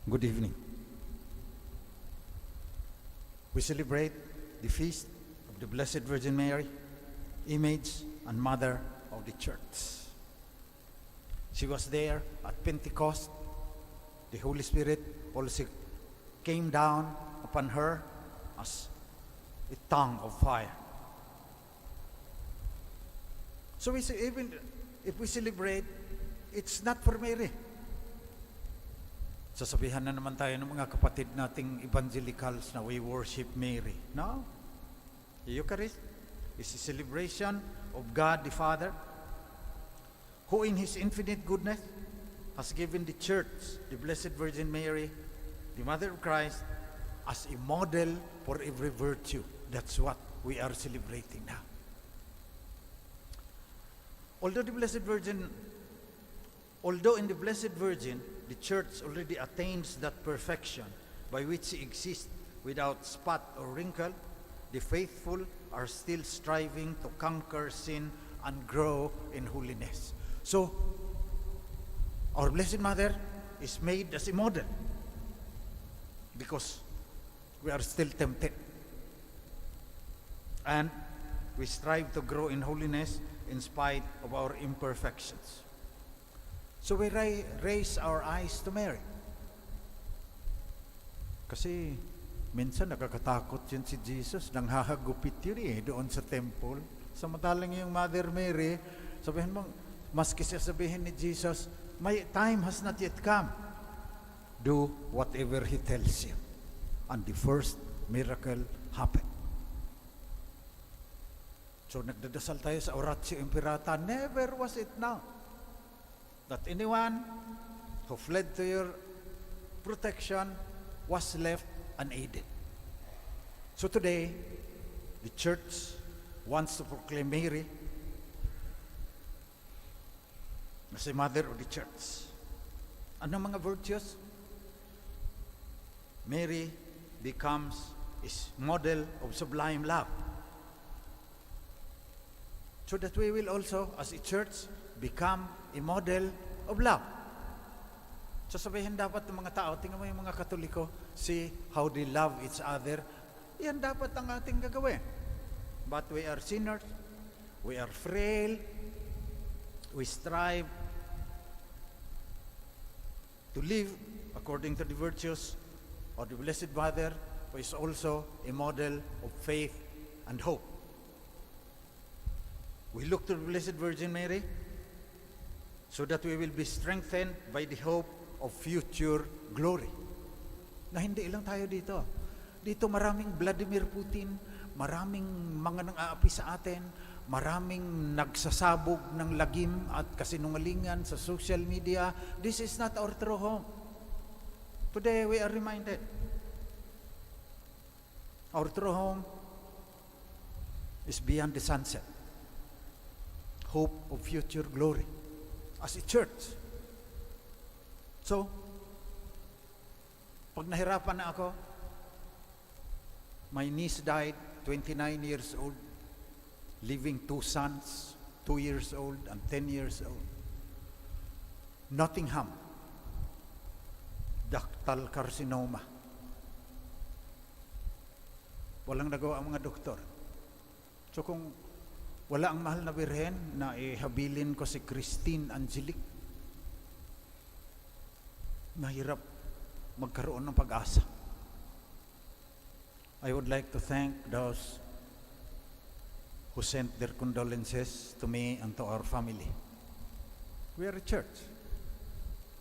Good evening. We celebrate the feast of the Blessed Virgin Mary, image and mother of the church. She was there at Pentecost. The Holy Spirit also came down upon her as a tongue of fire. So we say, even if we celebrate, it's not for Mary. Sasabihan na naman tayo ng mga kapatid nating evangelicals na we worship Mary. No. The Eucharist is a celebration of God the Father, who in His infinite goodness has given the Church, the Blessed Virgin Mary, the Mother of Christ, as a model for every virtue. That's what we are celebrating now. Although in the Blessed Virgin, the Church already attains that perfection by which she exists without spot or wrinkle, the faithful are still striving to conquer sin and grow in holiness. So, our Blessed Mother is made as a model because we are still tempted. And we strive to grow in holiness in spite of our imperfections. So we raise our eyes to Mary. Kasi minsan nakakatakot yun si Jesus, nang hahagupit yun doon sa temple. Samantalang yung Mother Mary, sabihin mo, maski sabihin ni Jesus, my time has not yet come. Do whatever He tells you. And the first miracle happened. So nagdadasal tayo sa Oratio Imperata, never was it now that anyone who fled to your protection was left unaided. So today, the Church wants to proclaim Mary as a mother of the Church. Ano mga virtues? Mary becomes a model of sublime love. So that we will also, as a Church, become a model of love. So sabihin dapat ng mga tao, tingnan mo yung mga Katoliko, see how they love each other. Yan dapat ang ating gagawin. But we are sinners, we are frail, we strive to live according to the virtues of the Blessed Mother, who is also a model of faith and hope. We look to the Blessed Virgin Mary so that we will be strengthened by the hope of future glory. Na hindi lang tayo dito. Dito maraming Vladimir Putin, maraming mga nang-aapi sa atin, maraming nagsasabog ng lagim at kasinungalingan sa social media. This is not our true home. Today we are reminded. Our true home is beyond the sunset. Hope of future glory. As a church. So, pag nahirapan na ako, my niece died, 29 years old, leaving 2 sons, 2 years old and 10 years old. Nottingham, ductal carcinoma. Walang nagawa ang mga doktor. So kung wala ang mahal na Birhen na ihabilin ko si Christine Angelic, mahirap magkaroon ng pag-asa. I would like to thank those who sent their condolences to me and to our family. We are a church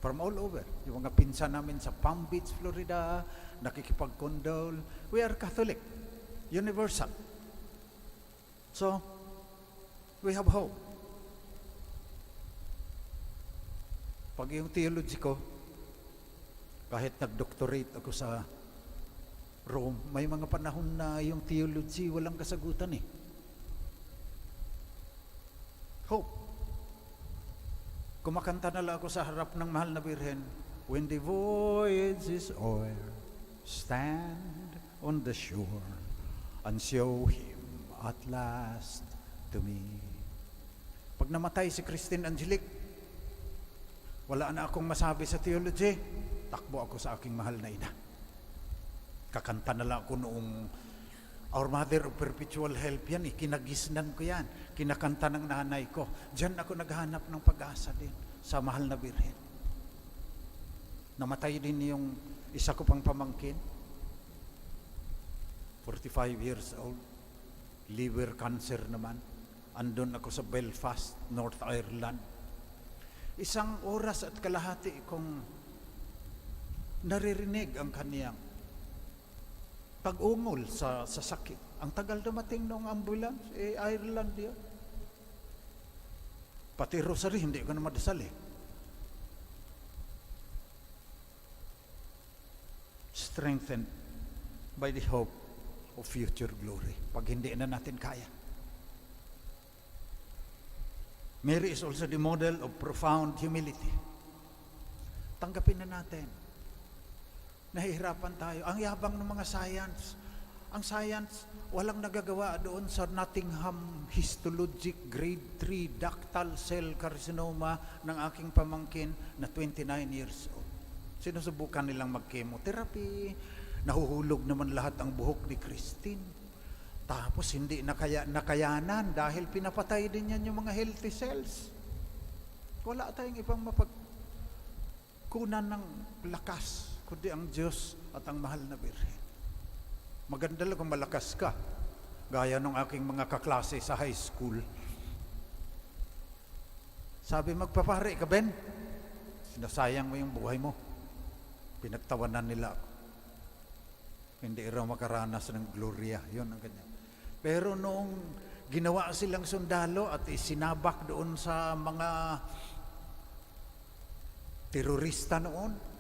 from all over. Yung mga pinsan namin sa Palm Beach, Florida, nakikipag-condole. We are Catholic, universal. So, we have hope. Pag yung theology ko, kahit nag-doctorate ako sa Rome, may mga panahon na yung theology walang kasagutan eh. Hope. Kumakanta na lang ako sa harap ng mahal na Birhen, when the voyage is o'er, stand on the shore and show Him at last to me. Pag namatay si Christine Angelic, wala na akong masabi sa theology. takbo ako sa aking mahal na ina. Kakanta na lang ako noong Our Mother of Perpetual Help yan, kinagisnan ko yan. Kinakanta ng nanay ko. Diyan ako naghanap ng pag-asa din sa mahal na Birhen. Namatay din yung isa ko pang pamangkin. 45 years old. Liver cancer naman. Andun ako sa Belfast, North Ireland. 1 oras at kalahati kong naririnig ang kaniyang pag-ungol sa sakit. Ang tagal dumating ng ambulance, Ireland yun. Pati rosary, hindi ko na madasal Strengthened by the hope of future glory. Pag hindi na natin kaya. Mary is also the model of profound humility. Tanggapin na natin. Nahihirapan tayo. Ang yabang ng mga science. Ang science, walang nagagawa doon sa Nottingham Histologic Grade 3 Ductal Cell Carcinoma ng aking pamangkin na 29 years old. Sinusubukan nilang mag-chemotherapy. Nahuhulog naman lahat ang buhok ni Christine. Tapos hindi nakayanan dahil pinapatay din yan yung mga healthy cells. Wala tayong ibang mapagkunan ng lakas kundi ang Diyos at ang mahal na Birhen. Maganda lang kung malakas ka. Gaya ng aking mga kaklase sa high school. Sabi, magpapare ka, Ben? Sinasayang mo yung buhay mo. Pinagtawanan nila ako. Hindi raw makaranas ng gloria. Yun ang ganyan. Pero noong ginawa silang sundalo at isinabak doon sa mga terorista noon,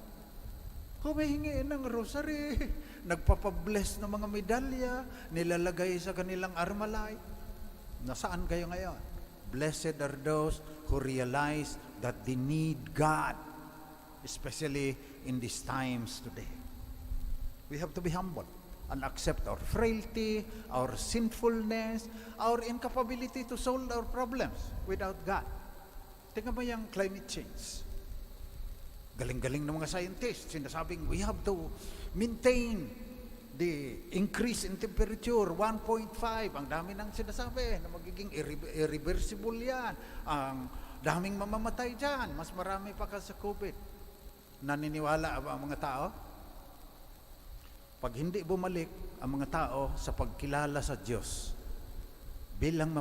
humihingi ng rosary, nagpapabless ng mga medalya, nilalagay sa kanilang armalite. Nasaan kayo ngayon? Blessed are those who realize that they need God, especially in these times today. We have to be humble and accept our frailty, our sinfulness, our incapability to solve our problems without God. Tingnan mo yung climate change. Galing-galing ng mga scientists, sinasabing we have to maintain the increase in temperature, 1.5. Ang dami nang sinasabi na magiging irreversible yan. Ang daming mamamatay dyan. Mas marami pa ka sa COVID. Naniniwala ba ang mga tao? Pag hindi bumalik ang mga tao sa pagkilala sa Diyos bilang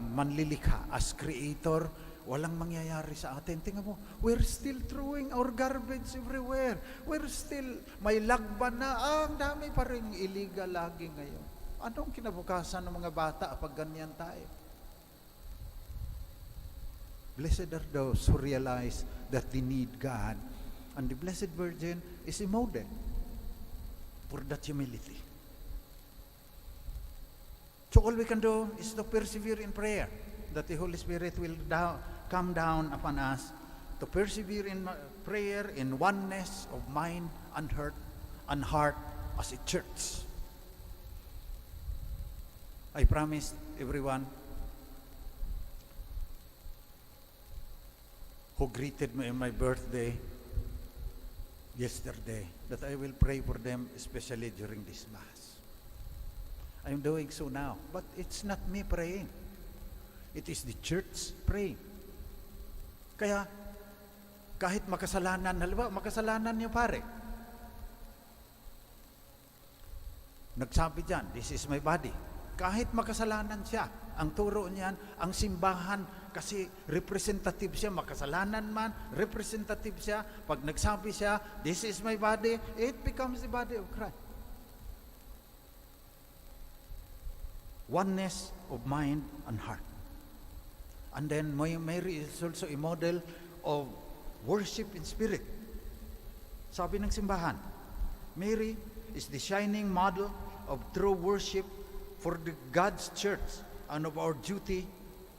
manlilikha as creator, walang mangyayari sa atin. Tingnan mo, we're still throwing our garbage everywhere. We're still, may lagban na, ang dami pa rin illegal lagi ngayon. Anong kinabukasan ng mga bata pag ganyan tayo? Blessed are those who realize that they need God. And the Blessed Virgin is a model for that humility. So all we can do is to persevere in prayer, that the Holy Spirit will come down upon us, to persevere in prayer, in oneness of mind and heart as a church. I promised everyone who greeted me on my birthday yesterday that I will pray for them, especially during this Mass. I'm doing so now, but it's not me praying. It is the church praying. Kaya, kahit makasalanan, halimbawa, makasalanan niyo pare. Nagsabi dyan, this is my body. Kahit makasalanan siya, ang turo niyan, ang simbahan, kasi representative siya, makasalanan man, representative siya. Pag nagsabi siya, this is my body, it becomes the body of Christ. Oneness of mind and heart. And then Mary is also a model of worship in spirit. Sabi ng simbahan, Mary is the shining model of true worship for the God's church and of our duty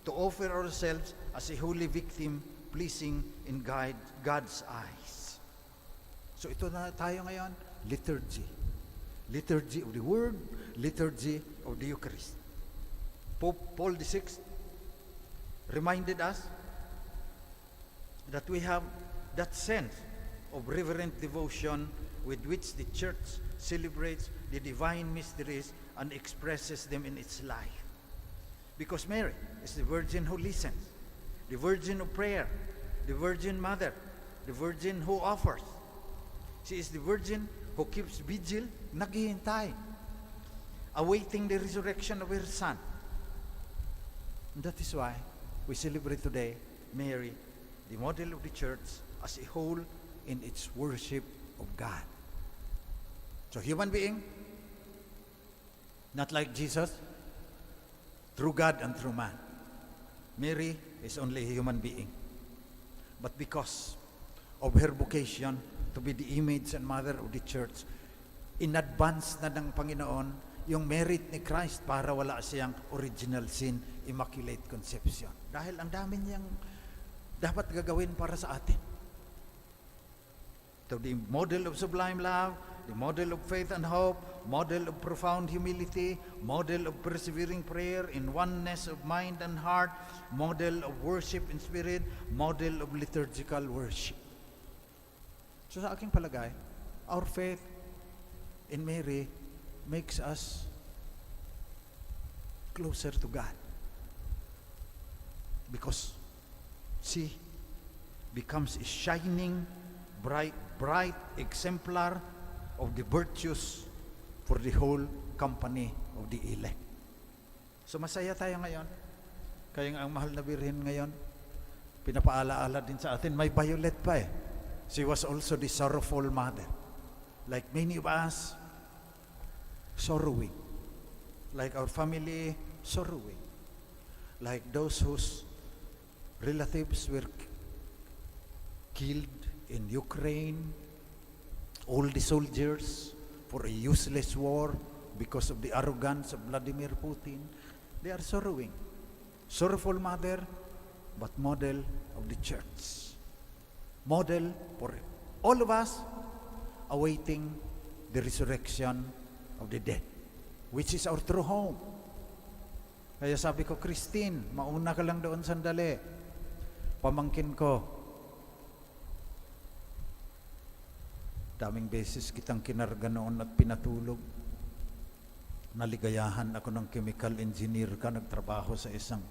to offer ourselves as a holy victim pleasing in God's eyes. So ito na tayo ngayon, liturgy. Liturgy of the Word, liturgy of the Eucharist. Pope Paul VI reminded us that we have that sense of reverent devotion with which the Church celebrates the divine mysteries and expresses them in its life. Because Mary is the Virgin who listens, the Virgin of prayer, the Virgin Mother, the Virgin who offers. She is the Virgin who keeps vigil, naghihintay, awaiting the resurrection of her Son. And that is why we celebrate today Mary, the model of the Church, as a whole in its worship of God. So human being, not like Jesus, through God and through man. Mary is only a human being. But because of her vocation to be the image and mother of the Church, in advance na ng Panginoon yung merit ni Christ para wala siyang original sin, Immaculate Conception. Dahil ang dami niyang dapat gagawin para sa atin. So the model of sublime love, the model of faith and hope, model of profound humility, model of persevering prayer in oneness of mind and heart, model of worship in spirit, model of liturgical worship. So sa aking palagay, our faith in Mary makes us closer to God. Because she becomes a shining, bright exemplar of the virtues for the whole company of the elect. So masaya tayo ngayon. Kaya ang mahal na Birhen ngayon, pinapaalaala din sa atin, may violet pa eh. She was also the sorrowful mother. Like many of us, sorrowing. Like our family, sorrowing. Like those whose relatives were killed in Ukraine, all the soldiers for a useless war because of the arrogance of Vladimir Putin, they are sorrowing. Sorrowful mother, but model of the Church. Model for all of us awaiting the resurrection of the dead, which is our true home. Kaya sabi ko, Christine, mauna ka lang doon sandali. Pamangkin ko, daming beses kitang kinarga noon at pinatulog. Naligayahan ako ng chemical engineer ka, nagtrabaho sa isang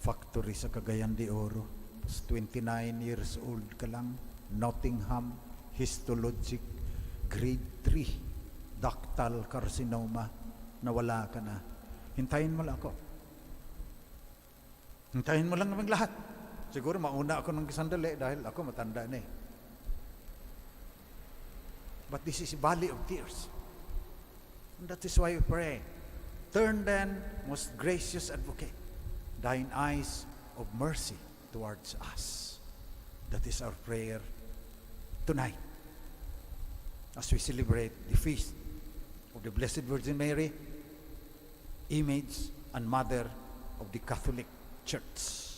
factory sa Cagayan de Oro. 29 years old ka lang, Nottingham, histologic, grade 3, ductal carcinoma, nawala ka na. Hintayin mo lang ako. Hintayin mo lang namang lahat. Siguro mauna ako ng sandali dahil ako matanda na eh. But this is a valley of tears. And that is why we pray. Turn then, most gracious advocate, thine eyes of mercy towards us. That is our prayer tonight as we celebrate the feast of the Blessed Virgin Mary, image and mother of the Catholic Church.